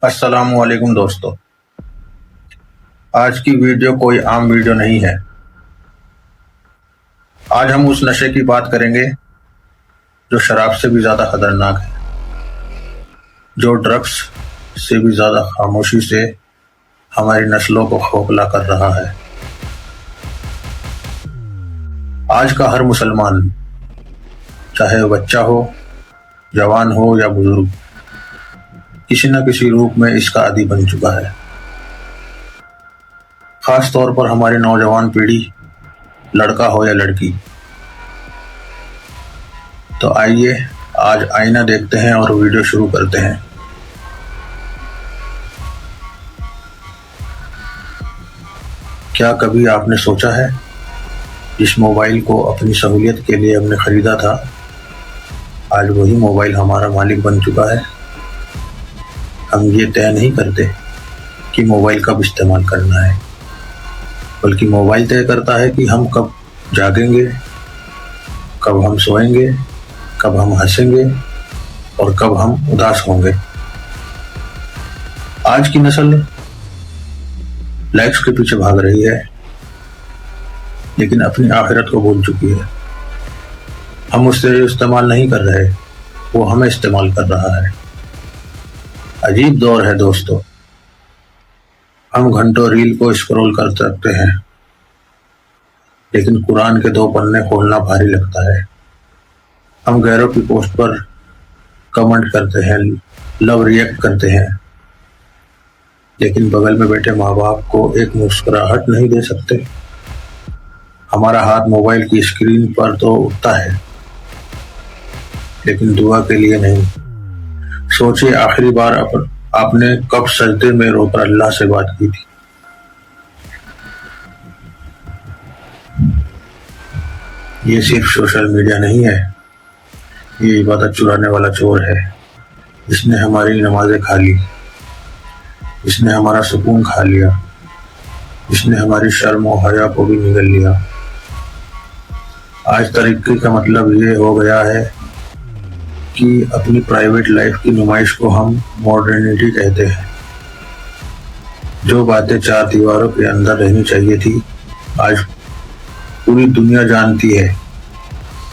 السلام علیکم دوستو، آج کی ویڈیو کوئی عام ویڈیو نہیں ہے۔ آج ہم اس نشے کی بات کریں گے جو شراب سے بھی زیادہ خطرناک ہے، جو ڈرگس سے بھی زیادہ خاموشی سے ہماری نسلوں کو کھوکھلا کر رہا ہے۔ آج کا ہر مسلمان، چاہے وہ بچہ ہو، جوان ہو یا بزرگ، کسی نہ کسی روپ میں اس کا عادی بن چکا ہے۔ خاص طور پر ہماری نوجوان پیڑھی، لڑکا ہو یا لڑکی۔ تو آئیے آج آئینہ دیکھتے ہیں اور ویڈیو شروع کرتے ہیں۔ کیا کبھی آپ نے سوچا ہے جس موبائل کو اپنی سہولیت کے لیے ہم نے خریدا تھا، آج وہی موبائل ہمارا مالک بن چکا ہے؟ ہم یہ طے نہیں کرتے کہ موبائل کب استعمال کرنا ہے، بلکہ موبائل طے کرتا ہے کہ ہم کب جاگیں گے، کب ہم سوئیں گے، کب ہم ہنسیں گے اور کب ہم اداس ہوں گے۔ آج کی نسل لائکس کے پیچھے بھاگ رہی ہے، لیکن اپنی آخرت کو بھول چکی ہے۔ ہم اس سے استعمال نہیں کر رہے، وہ ہمیں استعمال کر رہا ہے۔ عجیب دور ہے دوستو، ہم گھنٹوں ریل کو اسکرول کر سکتے ہیں، لیکن قرآن کے 2 پنے کھولنا بھاری لگتا ہے۔ ہم غیروں کی پوسٹ پر کمنٹ کرتے ہیں، لو ریئیکٹ کرتے ہیں، لیکن بغل میں بیٹھے ماں باپ کو ایک مسکراہٹ نہیں دے سکتے۔ ہمارا ہاتھ موبائل کی اسکرین پر تو اٹھتا ہے، لیکن دعا کے لیے نہیں۔ سوچئے آخری بار آپ نے کب سجدے میں رو کر اللہ سے بات کی تھی؟ یہ صرف سوشل میڈیا نہیں ہے، یہ عبادت چرانے والا چور ہے، جس نے ہماری نمازیں کھا لی، جس نے ہمارا سکون کھا لیا، جس نے ہماری شرم و حیا کو بھی نگل لیا۔ آج ترقی کا مطلب یہ ہو گیا ہے کہ اپنی پرائیویٹ لائف کی نمائش کو ہم ماڈرنٹی کہتے ہیں۔ جو باتیں 4 دیواروں کے اندر رہنی چاہیے تھی، آج پوری دنیا جانتی ہے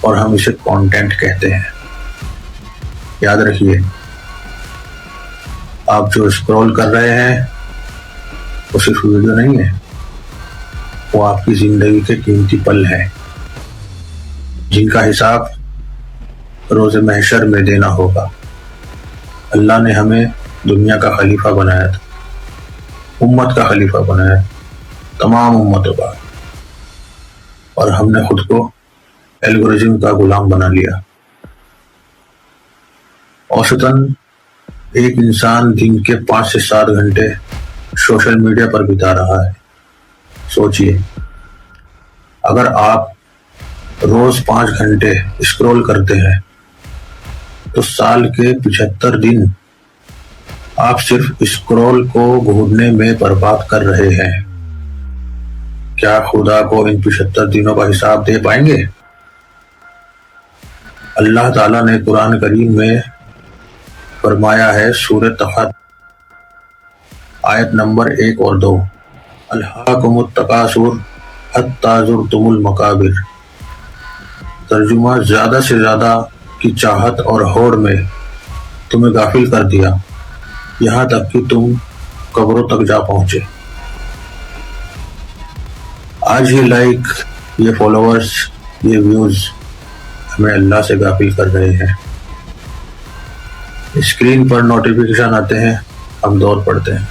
اور ہم اسے کانٹینٹ کہتے ہیں۔ یاد رکھیے، آپ جو اسکرول کر رہے ہیں وہ صرف ویڈیو نہیں ہے، وہ آپ کی زندگی کے قیمتی پل ہیں، جن کا حساب روز محشر میں دینا ہوگا۔ اللہ نے ہمیں دنیا کا خلیفہ بنایا تھا، امت کا خلیفہ بنایا، تمام امتوں کا، اور ہم نے خود کو الگورتھم کا غلام بنا لیا۔ اوسطاً ایک انسان دن کے 5 سے 7 گھنٹے سوشل میڈیا پر بتا رہا ہے۔ سوچئے، اگر آپ روز 5 گھنٹے اسکرول کرتے ہیں تو سال کے 75 دن آپ صرف اسکرول کو گھورنے میں برباد کر رہے ہیں۔ کیا خدا کو ان 75 دنوں کا حساب دے پائیں گے؟ اللہ تعالیٰ نے قرآن کریم میں فرمایا ہے، سورۃ تکاثر آیت نمبر 1 اور 2، الہاکم التکاثر حتی زرتم المقابر۔ ترجمہ، زیادہ سے زیادہ کی چاہت اور ہوڑ میں تمہیں غافل کر دیا، یہاں تک کہ تم قبروں تک جا پہنچے۔ آج یہ لائک، یہ فالوورز، یہ ویوز ہمیں اللہ سے غافل کر رہے ہیں۔ اسکرین پر نوٹیفیکیشن آتے ہیں، ہم دوڑ پڑتے ہیں،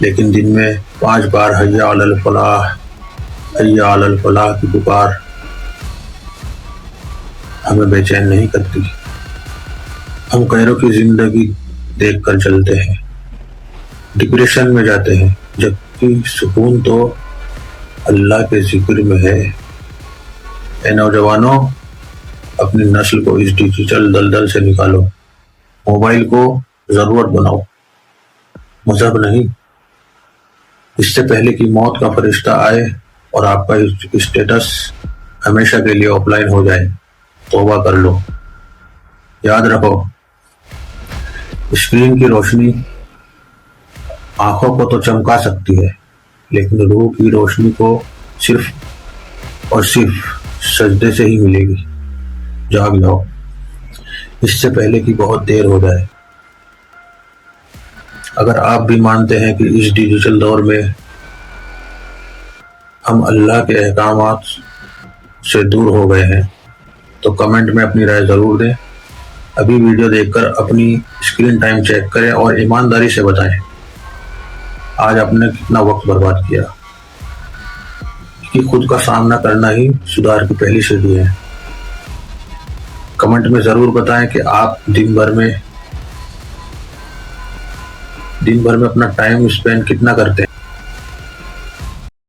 لیکن دن میں 5 بار حی علی الفلاح، حی علی الفلاح کی پکار ہمیں بے چین نہیں کرتی۔ ہم غیروں کی زندگی دیکھ کر چلتے ہیں، ڈپریشن میں جاتے ہیں، جبکہ سکون تو اللہ کے ذکر میں ہے۔ اے نوجوانوں، اپنی نسل کو اس ڈیجیٹل دلدل سے نکالو، موبائل کو ضرورت بناؤ، مذہب نہیں۔ اس سے پہلے کہ موت کا فرشتہ آئے اور آپ کا اسٹیٹس ہمیشہ کے لیے آف لائن ہو جائے، توبہ کر لو۔ یاد رکھو، اسکرین کی روشنی آنکھوں کو تو چمکا سکتی ہے، لیکن روح کی روشنی کو صرف اور صرف سجدے سے ہی ملے گی۔ جاگ جاؤ، اس سے پہلے کہ بہت دیر ہو جائے۔ اگر آپ بھی مانتے ہیں کہ اس ڈیجیٹل دور میں ہم اللہ کے احکامات سے دور ہو گئے ہیں تو کمنٹ میں اپنی رائے ضرور دیں۔ ابھی ویڈیو دیکھ کر اپنی اسکرین ٹائم چیک کریں اور ایمانداری سے بتائیں آج آپ نے کتنا وقت برباد کیا، کہ خود کا سامنا کرنا ہی سدھار کی پہلی سیڑھی ہے۔ کمنٹ میں ضرور بتائیں کہ آپ دن بھر میں اپنا ٹائم اسپینڈ کتنا کرتے ہیں۔